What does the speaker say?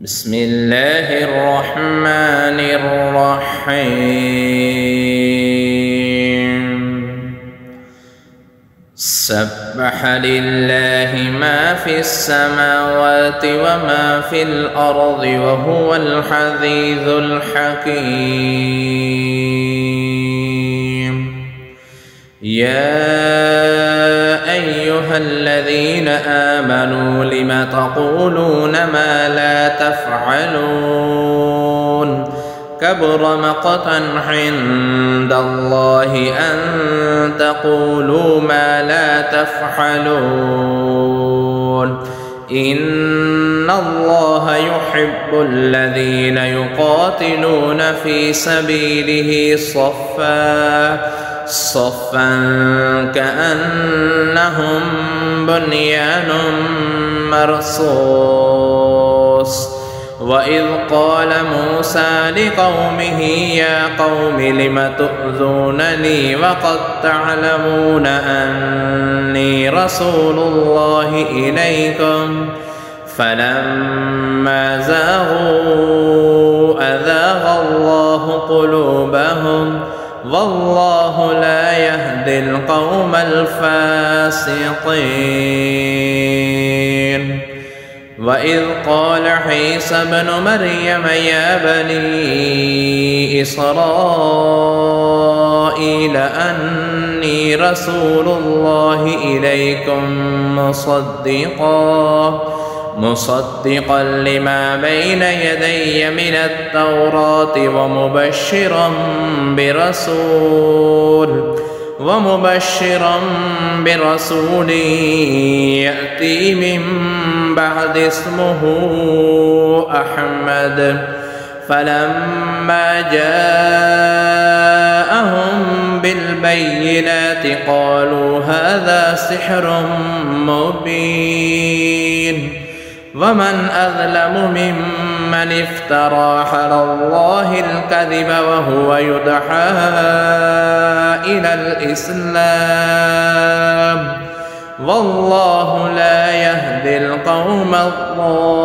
بسم الله الرحمن الرحيم. سبح لله ما في السماوات وما في الأرض وهو العزيز الحكيم. يا أيها الذين آمنوا لم تقولون ما لا تفعلون؟ كبر مقتا عند الله أن تقولوا ما لا تفعلون. إن الله يحب الذين يقاتلون في سبيله صفا كأنهم بنيان مرصوص. وإذ قال موسى لقومه يا قوم لم تؤذونني وقد تعلمون أني رسول الله إليكم؟ فلما زاغوا أزاغ الله قلوبهم والله لا يهدي القوم الفاسقين. وإذ قال عيسى ابن مريم يا بني إسرائيل أني رسول الله إليكم مصدقا لما بين يدي من التوراة ومبشرا برسول يأتي من بعد اسمه أحمد. فلما جاءهم بالبينات قالوا هذا سحر مبين. ومن أظلم ممن افترى على الله الكذب وهو يدعى إلى الإسلام والله لا يهدي القوم الظالمين.